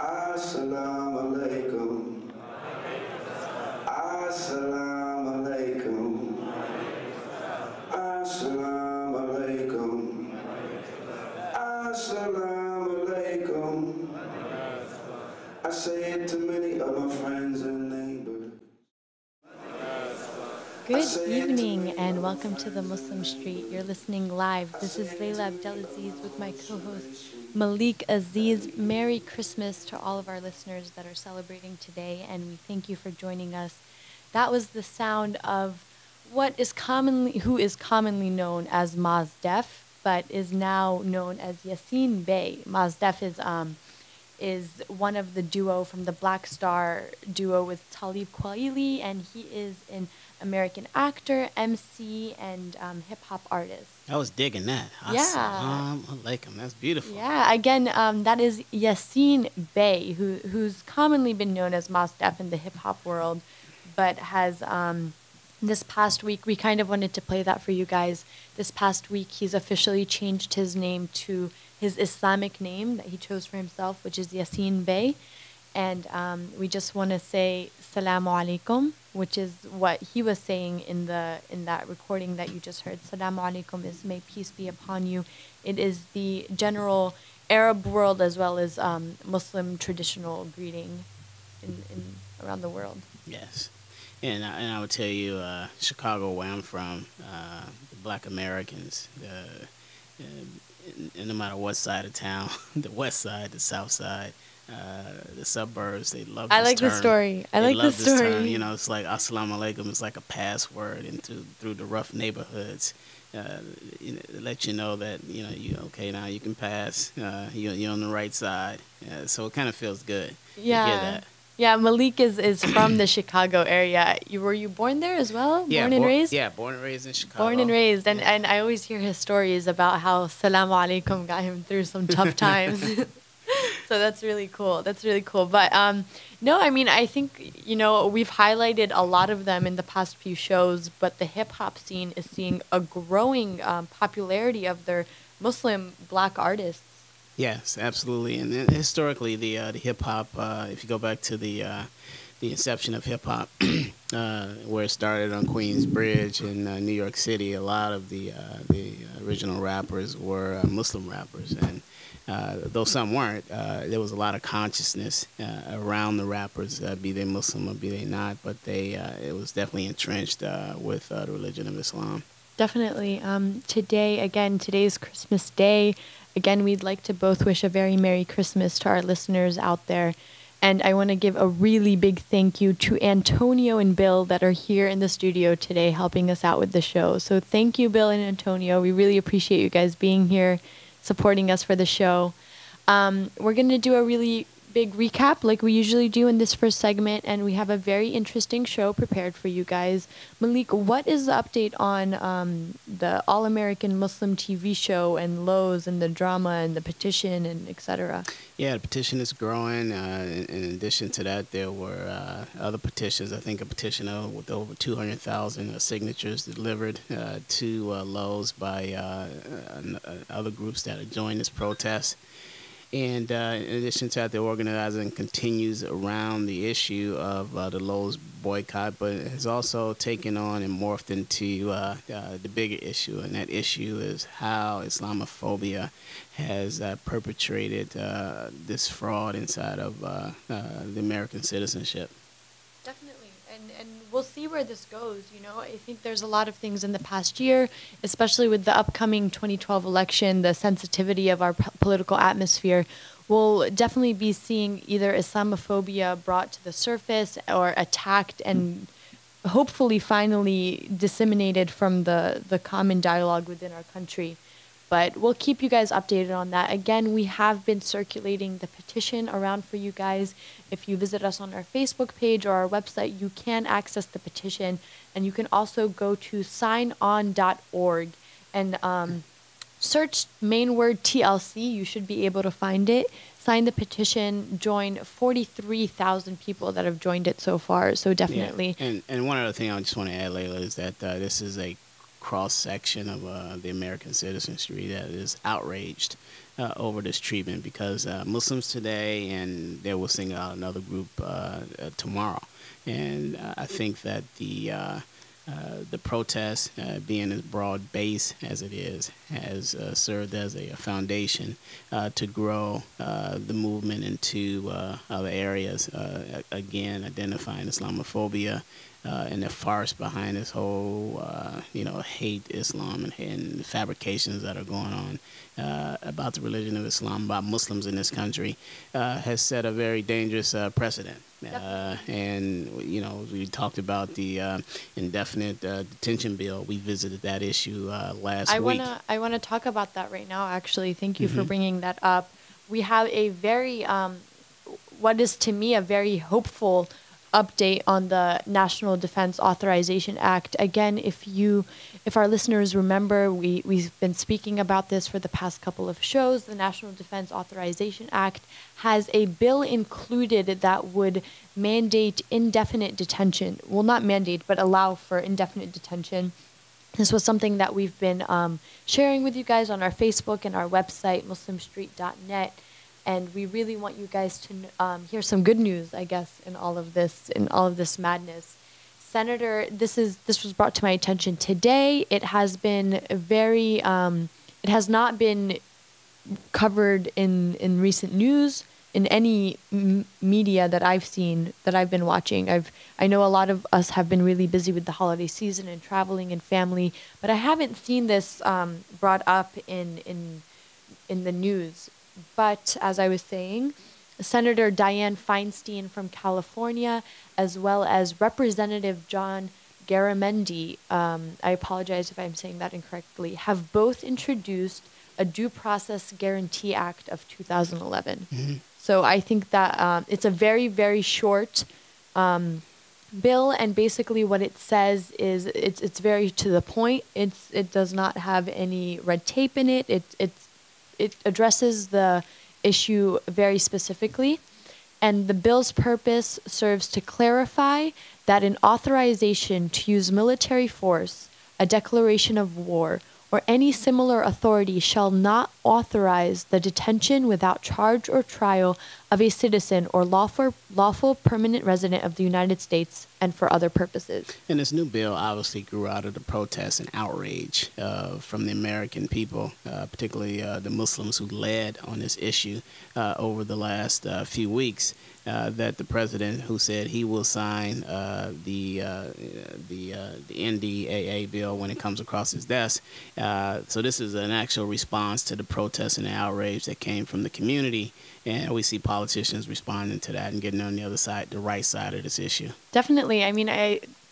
Assalamu alaikum. Assalamu alaikum. Assalamu alaikum. Assalamu alaikum. I say it to many of my friends and neighbors. Good evening and welcome to the Muslim Street. You're listening live. This is Layla Abdelaziz with my co-host Malik Aziz. Merry Christmas to all of our listeners that are celebrating today, and we thank you for joining us. That was the sound of who is commonly known as Maz Def, but is now known as Yassin Bey. Maz Def is one of the duo from the Black Star duo with Talib Kweli, and he is an American actor, MC, and hip-hop artist. I was digging that. Yeah. I like him. That's beautiful. Yeah, again, that is Yassin Bey, who's commonly been known as Mos Def in the hip-hop world, but has, this past week, we kind of wanted to play that for you guys. This past week, he's officially changed his name to his Islamic name that he chose for himself, which is Yassin Bey. And we just want to say Salamu Alaikum, which is what he was saying in that recording that you just heard. Salamu Alaikum is may peace be upon you. It is the general Arab world as well as Muslim traditional greeting in around the world. Yes. And I would tell you, Chicago, where I'm from, the Black Americans, no matter what side of town, the west side, the south side, the suburbs, they love this I like term. the story. I They like love the this story. term. You know, it's like Assalamu alaikum. It's like a password through the rough neighborhoods. Let you know that you okay now. You can pass. You're on the right side. So it kind of feels good. Yeah. To hear that. Yeah, Malik is from the Chicago area. Were you born there as well? Yeah, born and raised? Yeah, born and raised in Chicago. Born and raised. And I always hear his stories about how Salamu Alaikum got him through some tough times. So that's really cool. That's really cool. But no, I mean, I think, we've highlighted a lot of them in the past few shows, but the hip-hop scene is seeing a growing popularity of their Muslim black artists. Yes, absolutely. And historically, the hip hop, if you go back to the inception of hip hop, where it started on Queensbridge in New York City, a lot of the original rappers were Muslim rappers, and though some weren't, there was a lot of consciousness around the rappers, be they Muslim or be they not, but it was definitely entrenched with the religion of Islam. Definitely. Today's Christmas Day. Again, we'd like to both wish a very Merry Christmas to our listeners out there. And I want to give a really big thank you to Antonio and Bill that are here in the studio today helping us out with the show. So thank you, Bill and Antonio. We really appreciate you guys being here, supporting us for the show. We're going to do a really big recap like we usually do in this first segment, and we have a very interesting show prepared for you guys. Malik, what is the update on the All-American Muslim TV show and Lowe's and the drama and the petition and etc.? Yeah, the petition is growing. In addition to that, there were other petitions. I think a petition with over 200,000 signatures delivered to Lowe's by other groups that have joined this protest. And in addition to that, the organizing continues around the issue of the Lowe's boycott, but it has also taken on and morphed into the bigger issue, and that issue is how Islamophobia has perpetrated this fraud inside of the American citizenship. Definitely. And we'll see where this goes. I think there's a lot of things in the past year, especially with the upcoming 2012 election, the sensitivity of our political atmosphere. We'll definitely be seeing either Islamophobia brought to the surface or attacked and hopefully finally disseminated from the common dialogue within our country. But we'll keep you guys updated on that. Again, we have been circulating the petition around for you guys. If you visit us on our Facebook page or our website, you can access the petition. And you can also go to signon.org and search main word TLC. You should be able to find it. Sign the petition. Join 43,000 people that have joined it so far. So definitely. Yeah. And one other thing I just want to add, Layla, is that this is a cross-section of the American citizenry that is outraged over this treatment, because Muslims today, and they will sing out another group tomorrow. And I think that the protest, being as broad based as it is, has served as a foundation to grow the movement into other areas. Again, identifying Islamophobia and the farce behind this whole, hate Islam and fabrications that are going on about the religion of Islam, about Muslims in this country, has set a very dangerous precedent. And, we talked about the indefinite detention bill. We visited that issue last week. I want to talk about that right now, actually. Thank you for bringing that up. We have a very, what is to me a very hopeful update on the National Defense Authorization Act. Again, if our listeners remember, we've been speaking about this for the past couple of shows. The National Defense Authorization Act has a bill included that would mandate indefinite detention. Well, not mandate, but allow for indefinite detention. This was something that we've been sharing with you guys on our Facebook and our website, muslimstreet.net. And we really want you guys to hear some good news, I guess, in all of this madness. Senator, this was brought to my attention today. It has been it has not been covered in recent news in any media that I've seen, that I've been watching. I know a lot of us have been really busy with the holiday season and traveling and family, but I haven't seen this brought up in the news. But as I was saying, Senator Dianne Feinstein from California, as well as Representative John Garamendi, I apologize if I'm saying that incorrectly, have both introduced a Due Process Guarantee Act of 2011. Mm-hmm. So I think that it's a very, very short bill, and basically what it says is it's very to the point. It does not have any red tape in it. It addresses the issue very specifically, and the bill's purpose serves to clarify that an authorization to use military force, a declaration of war, or any similar authority shall not authorize the detention without charge or trial of a citizen or lawful permanent resident of the United States, and for other purposes. And this new bill obviously grew out of the protests and outrage from the American people, particularly the Muslims who led on this issue over the last few weeks. That the president, who said he will sign the NDAA bill when it comes across his desk. So this is an actual response to the protests and the outrage that came from the community, and we see politicians responding to that and getting on the other side, the right side of this issue. Definitely. I mean,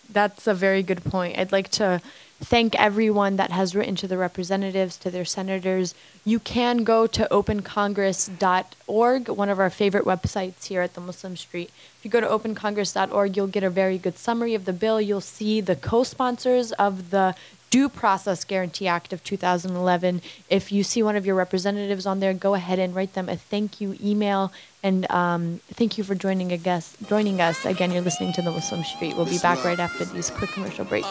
that's a very good point. I'd like to thank everyone that has written to the representatives, to their senators. You can go to opencongress.org, one of our favorite websites here at the Muslim Street. If you go to opencongress.org, you'll get a very good summary of the bill. You'll see the co-sponsors of the Due Process Guarantee Act of 2011. If you see one of your representatives on there, go ahead and write them a thank you email. And thank you for joining us. Again, you're listening to the Muslim Street. We'll be back right after these quick commercial breaks.